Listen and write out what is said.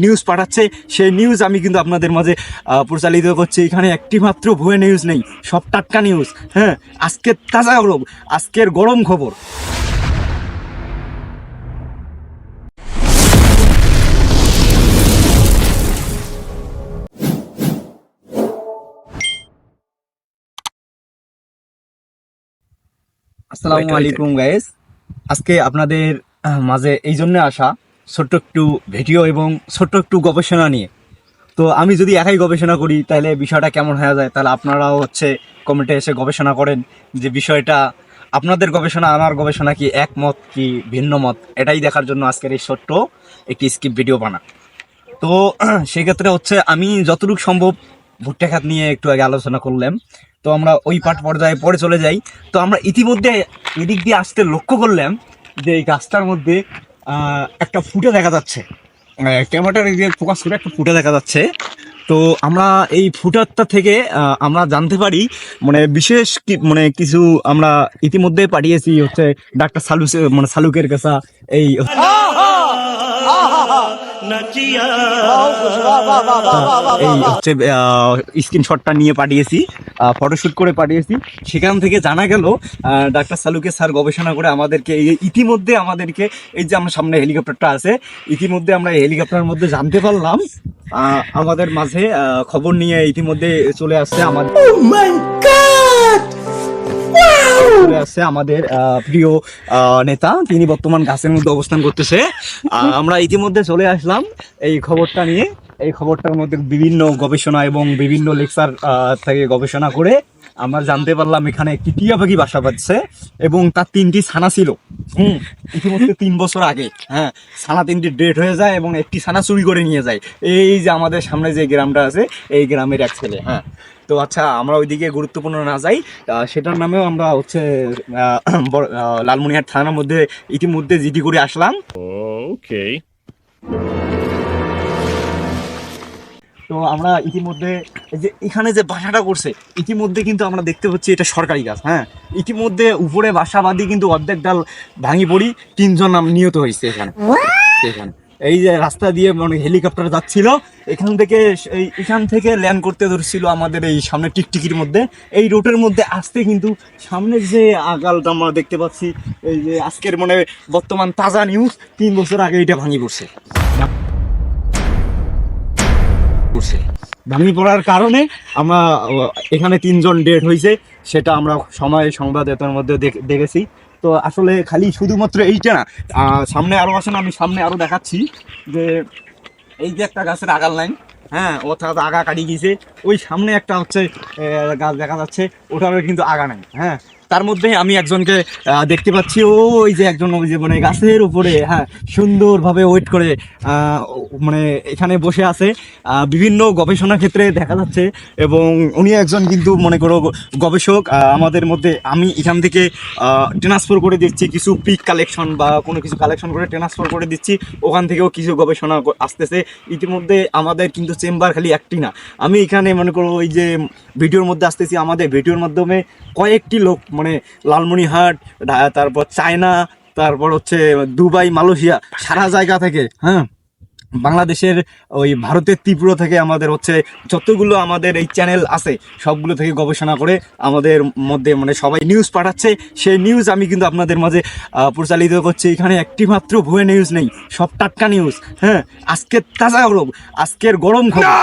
News পাঠাচ্ছে, সেই news আমি কিন্তু আপনাদের মাঝে প্রচারিত করছি। এখানে একটি মাত্র ভুয়া নিউজ নেই, সব টাটকা নিউজ। হ্যাঁ, আজকের তাজা খবর, আজকের গরম খবর। আসসালামু আলাইকুম গাইস। আজকে আপনাদের মাঝে এই জন্য আসা ছোট্ট একটু ভিডিও এবং ছোট্ট একটু গবেষণা নিয়ে। তো আমি যদি একাই গবেষণা করি তাহলে বিষয়টা কেমন হয়ে যায়, তাহলে আপনারাও কমেন্টে এসে গবেষণা করেন যে বিষয়টা আপনাদের গবেষণা আমার গবেষণা কি একমত কি ভিন্ন মত, এটাই দেখার জন্য আজকের এই ছোট্ট একটি স্কিপ ভিডিও বানা। তো সেক্ষেত্রে আমি যতটুকু সম্ভব ভুট্টা খাত নিয়ে একটু আগে আলোচনা করলাম। তো আমরা ওই পাঠ পর্যায়ে পরে চলে যাই। তো আমরা ইতিমধ্যে এদিক দিয়ে আসতে লক্ষ্য করলাম যে এই গাছটার মধ্যে একটা ফুটে দেখা যাচ্ছে, ক্যামেরাটার দিয়ে ফোকাস করে একটা ফুটে দেখা যাচ্ছে। তো আমরা এই ফুটারটা থেকে আমরা জানতে পারি বিশেষ কিছু আমরা ইতিমধ্যে পাঠিয়েছি ডাক্তার সালুকের কাছে। এই স্ক্রিনশটটা নিয়ে পাঠিয়েছি, ফটোশুট করে পাঠিয়েছি। সেখান থেকে জানা গেল ডাক্তার সালুকে স্যার গবেষণা করে আমাদেরকে ইতিমধ্যে এই যে আমার সামনে হেলিকপ্টারটা আছে, ইতিমধ্যে আমরা হেলিকপ্টারের মধ্যে জানতে পারলাম আমাদের মাঝে খবর নিয়ে ইতিমধ্যে চলে আসছে আমাদের প্রিয় নেতা, তিনি বর্তমান গাছের মধ্যে অবস্থান করতেছে। আমরা ইতিমধ্যে চলে আসলাম এই খবরটা নিয়ে। এই খবরটার মধ্যে বিভিন্ন গবেষণা এবং বিভিন্ন লেকচার থেকে গবেষণা করে আমরা জানতে পারলাম এখানে একটি টিয়া পাখি বাসা বাঁধছে এবং তার 3টি ছানা ছিল। ইতিমধ্যে 3 বছর আগে ছানা 3টি ডেড হয়ে যায় এবং একটি ছানা চুরি করে নিয়ে যায়। এই যে আমাদের সামনে যে গ্রামটা আছে, এই গ্রামের এক ছেলে। তো আচ্ছা, আমরা ওইদিকে গুরুত্বপূর্ণ না যাই, সেটার নামেও আমরা লালমনিরহাট থানার মধ্যে ইতিমধ্যে জিডি করে আসলাম। ওকে। তো আমরা ইতিমধ্যে যে এখানে যে বাসাটা করছে, ইতিমধ্যে কিন্তু আমরা দেখতে পাচ্ছি এটা সরকারি গাছ। ইতিমধ্যে উপরে বাসাবাদী কিন্তু অর্ধেক ডাল ভাঙি পড়ি, 3 জন নিহত হয়েছে এখানে। এই যে রাস্তা দিয়ে হেলিকপ্টার যাচ্ছিল, এখান থেকে ল্যান্ড করতে ধরছিল আমাদের এই সামনে টিকটিকির মধ্যে। এই রোডের মধ্যে আসতে কিন্তু সামনে যে আগালটা আমরা দেখতে পাচ্ছি, এই যে আজকের বর্তমান তাজা নিউজ, 3 বছর আগে এটা ভাঙি পড়ছে। ভাঙি পড়ার কারণে আমরা এখানে 3 জন ডেড হয়েছে, সেটা আমরা সংবাদ এর মধ্যে দেখেছি। তো আসলে খালি শুধুমাত্র এইটা না, সামনে আরো আসেন, আমি সামনে আরো দেখাচ্ছি যে এই যে একটা গাছের আগাল লাইন, অর্থাৎ আগা কাটি গিয়েছে। ওই সামনে একটা গাছ দেখা যাচ্ছে, ওটারও কিন্তু আগা নাই। তার মধ্যে আমি একজনকে দেখতে পাচ্ছি, ওই যে একজন গাছের উপরে সুন্দরভাবে ওয়েট করে এখানে বসে আছে, বিভিন্ন গবেষণা ক্ষেত্রে দেখা যাচ্ছে। এবং উনি একজন কিন্তু গবেষক আমাদের মধ্যে। আমি এখান থেকে ট্রান্সফার করে দিচ্ছি কিছু পিক কালেকশন বা কোনো কিছু কালেকশন করে ট্রান্সফার করে দিচ্ছি, ওখান থেকেও কিছু গবেষণা আসতেছে। ইতিমধ্যে আমাদের কিন্তু চেম্বার খালি একটি না, আমি এখানে ওই যে ভিডিওর মধ্যে আসতেছি, আমাদের ভিডিওর মাধ্যমে কয়েকটি লোক লালমনিরহাট, তারপর চায়না, তারপর দুবাই, মালয়েশিয়া, সারা জায়গা থেকে, বাংলাদেশের ওই ভারতের ত্রিপুরা থেকে আমাদের যতগুলো আমাদের এই চ্যানেল আছে সবগুলো থেকে গবেষণা করে আমাদের মধ্যে সবাই নিউজ পাঠাচ্ছে। সেই নিউজ আমি কিন্তু আপনাদের মাঝে প্রচারিত করছি। এখানে একটি মাত্র ভুয়া নিউজ নেই, সব টাটকা নিউজ। আজকের তাজা খবর, আজকের গরম খবর।